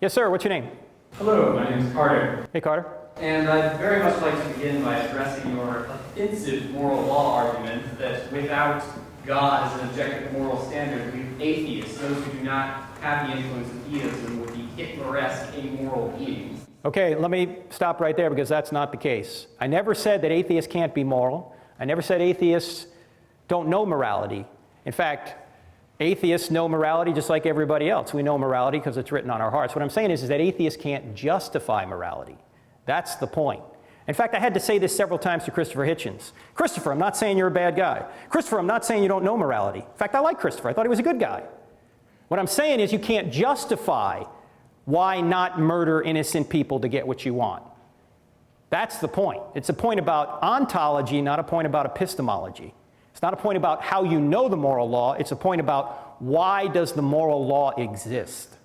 Yes, sir. What's your name? Hello, my name is Carter. Hey, Carter. And I'd very much like to begin by addressing your offensive moral law argument that without God as an objective moral standard, we atheists, those who do not have the influence of theism, would be Hitler-esque amoral beings. Okay, let me stop right there because that's not the case. I never said that atheists can't be moral. I never said atheists don't know morality. In fact, atheists know morality just like everybody else. We know morality because it's written on our hearts. What I'm saying is that atheists can't justify morality. That's the point. In fact, I had to say this several times to Christopher Hitchens. Christopher, I'm not saying you're a bad guy. Christopher, I'm not saying you don't know morality. In fact, I like Christopher. I thought he was a good guy. What I'm saying is you can't justify why not murder innocent people to get what you want. That's the point. It's a point about ontology, not a point about epistemology. It's not a point about how you know the moral law. It's a point about why does the moral law exist.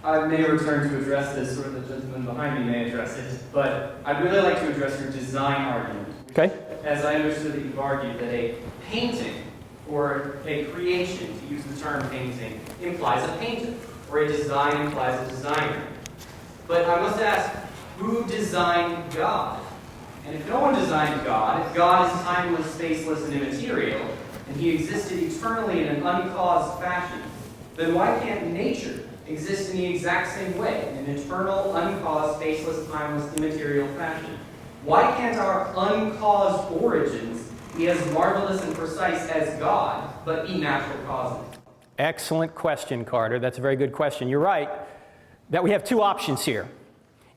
I may return to address this, or the gentleman behind me may address it, but I'd really like to address your design argument. Okay. As I understood it, you've argued that a painting or a creation, to use the term painting, implies a painter, or a design implies a designer. But I must ask, who designed God? And if no one designed God, if God is timeless, spaceless, and immaterial, and he existed eternally in an uncaused fashion, then why can't nature exist in the exact same way, in an eternal, uncaused, spaceless, timeless, immaterial fashion? Why can't our uncaused origins be as marvelous and precise as God, but be natural causes? Excellent question, Carter. That's a very good question. You're right that we have two options here.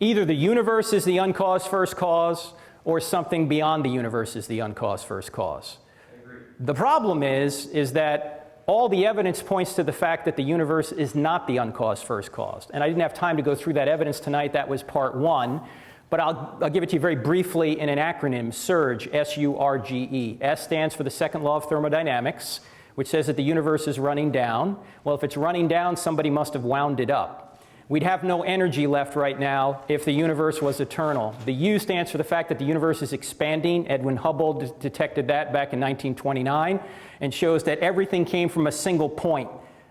Either the universe is the uncaused first cause, or something beyond the universe is the uncaused first cause. I agree. The problem is that all the evidence points to the fact that the universe is not the uncaused first cause. And I didn't have time to go through that evidence tonight. That was part one. But I'll give it to you very briefly in an acronym, SURGE, S-U-R-G-E. S stands for the Second Law of Thermodynamics, which says that the universe is running down. Well, if it's running down, somebody must have wound it up. We'd have no energy left right now if the universe was eternal. The U stands for the fact that the universe is expanding. Edwin Hubble detected that back in 1929 and shows that everything came from a single point,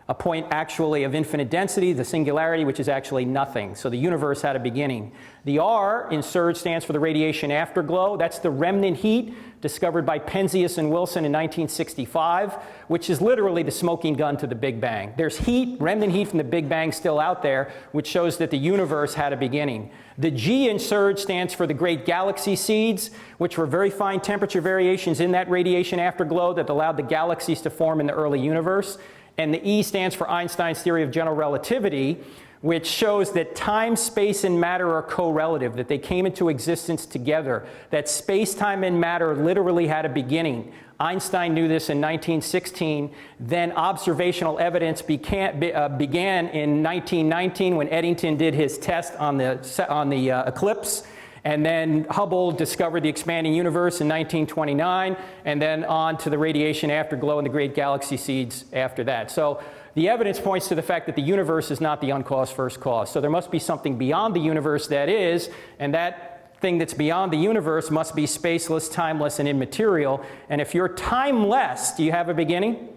a point actually of infinite density, the singularity, which is actually nothing. So the universe had a beginning. The R in SURGE stands for the radiation afterglow. That's the remnant heat discovered by Penzias and Wilson in 1965, which is literally the smoking gun to the Big Bang. There's heat, remnant heat from the Big Bang still out there, which shows that the universe had a beginning. The G in SURGE stands for the great galaxy seeds, which were very fine temperature variations in that radiation afterglow that allowed the galaxies to form in the early universe. And the E stands for Einstein's theory of general relativity, which shows that time, space, and matter are correlative, that they came into existence together, that space, time, and matter literally had a beginning. Einstein knew this in 1916. Then observational evidence began in 1919 when Eddington did his test on the eclipse. And then Hubble discovered the expanding universe in 1929, and then on to the radiation afterglow and the great galaxy seeds after that. So the evidence points to the fact that the universe is not the uncaused first cause. So there must be something beyond the universe that is, and that thing that's beyond the universe must be spaceless, timeless, and immaterial. And if you're timeless, do you have a beginning?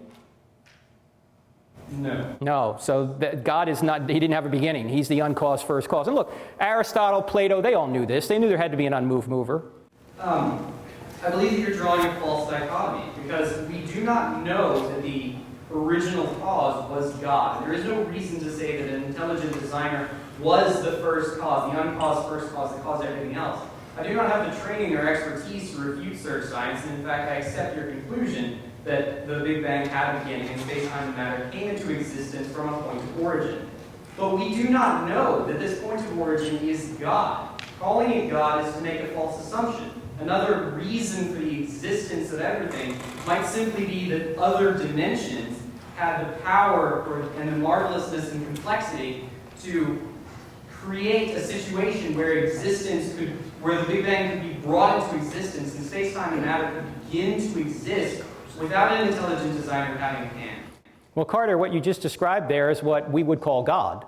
No. No. So God is not, he didn't have a beginning. He's the uncaused first cause. And look, Aristotle, Plato, they all knew this. They knew there had to be an unmoved mover. I believe that you're drawing a false dichotomy, because we do not know that the original cause was God. There is no reason to say that an intelligent designer was the first cause, the uncaused first cause that caused everything else. I do not have the training or expertise to refute such science, and in fact, I accept your conclusion that the Big Bang had a beginning and space, time, and matter came into existence from a point of origin. But we do not know that this point of origin is God. Calling it God is to make a false assumption. Another reason for the existence of everything might simply be that other dimensions had the power and the marvelousness and complexity to create a situation where where the Big Bang could be brought into existence and space, time, and matter could begin to exist without an intelligent designer having a hand. Well, Carter, what you just described there is what we would call God.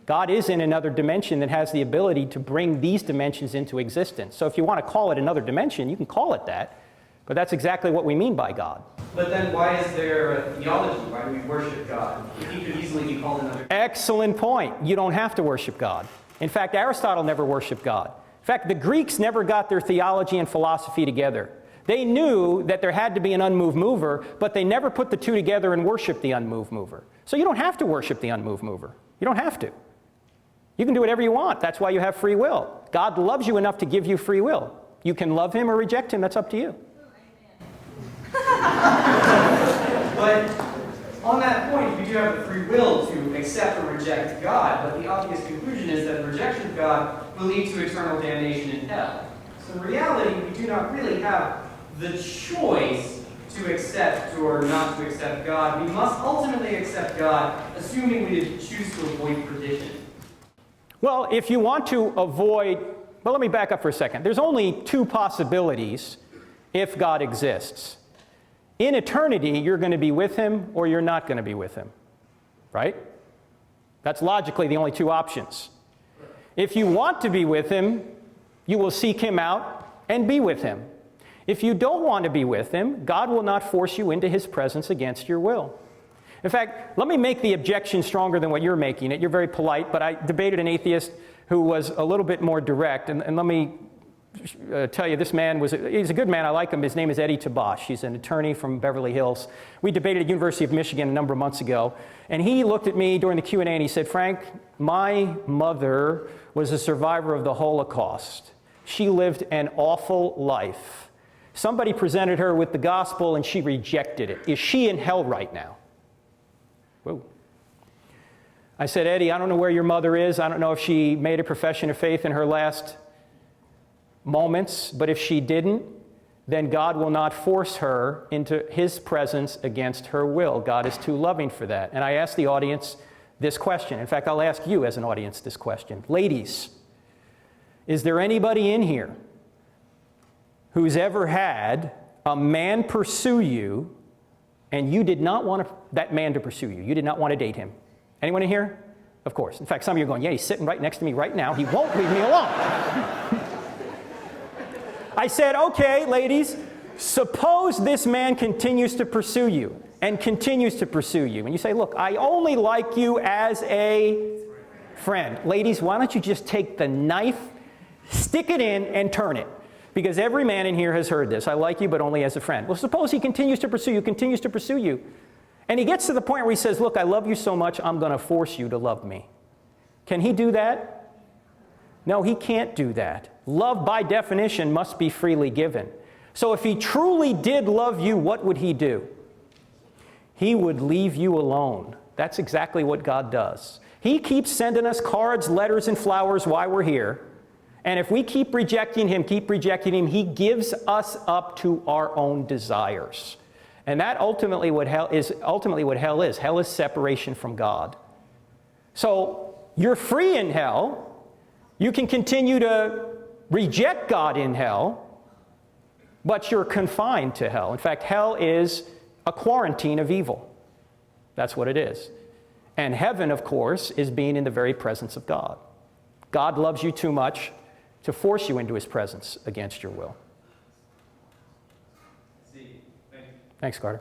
God is in another dimension that has the ability to bring these dimensions into existence. So if you want to call it another dimension, you can call it that, but that's exactly what we mean by God. But then why is there a theology? Why do we worship God? If he could easily be called another. Excellent point. You don't have to worship God. In fact, Aristotle never worshiped God. In fact, the Greeks never got their theology and philosophy together. They knew that there had to be an unmoved mover, but they never put the two together and worshiped the unmoved mover. So you don't have to worship the unmoved mover. You don't have to. You can do whatever you want. That's why you have free will. God loves you enough to give you free will. You can love him or reject him. That's up to you. But on that point, you do have the free will to accept or reject God, but the obvious conclusion is that rejection of God will lead to eternal damnation in hell. So in reality, we do not really have the choice to accept or not to accept God. We must ultimately accept God, assuming we choose to avoid perdition. Well, if you want to avoid, well, let me back up for a second. There's only two possibilities if God exists. In eternity, you're going to be with him or you're not going to be with him, right? That's logically the only two options. If you want to be with him, you will seek him out and be with him. If you don't want to be with him, God will not force you into his presence against your will. In fact, let me make the objection stronger than what you're making it. You're very polite, but I debated an atheist who was a little bit more direct. And let me tell you, this man he's a good man. I like him. His name is Eddie Tabash. He's an attorney from Beverly Hills. We debated at University of Michigan a number of months ago. And he looked at me during the Q&A and he said, Frank, my mother was a survivor of the Holocaust. She lived an awful life. Somebody presented her with the gospel and she rejected it. Is she in hell right now? Whoa. I said, Eddie, I don't know where your mother is. I don't know if she made a profession of faith in her last moments, but if she didn't, then God will not force her into his presence against her will. God is too loving for that. And I asked the audience this question. In fact, I'll ask you as an audience this question. Ladies, is there anybody in here who's ever had a man pursue you and you did not want that man to pursue you? You did not want to date him. Anyone in here? Of course. In fact, some of you are going, yeah, he's sitting right next to me right now. He won't leave me alone. I said, okay, ladies, suppose this man continues to pursue you and continues to pursue you. And you say, look, I only like you as a friend. Ladies, why don't you just take the knife, stick it in, and turn it? Because every man in here has heard this. I like you, but only as a friend. Well, suppose he continues to pursue you. And he gets to the point where he says, look, I love you so much, I'm going to force you to love me. Can he do that? No, he can't do that. Love, by definition, must be freely given. So if he truly did love you, what would he do? He would leave you alone. That's exactly what God does. He keeps sending us cards, letters, and flowers while we're here. And if we keep rejecting him, he gives us up to our own desires. And that ultimately what hell is. Hell is separation from God. So you're free in hell. You can continue to reject God in hell, but you're confined to hell. In fact, hell is a quarantine of evil. That's what it is. And heaven, of course, is being in the very presence of God. God loves you too much to force you into his presence against your will. Thanks, Carter.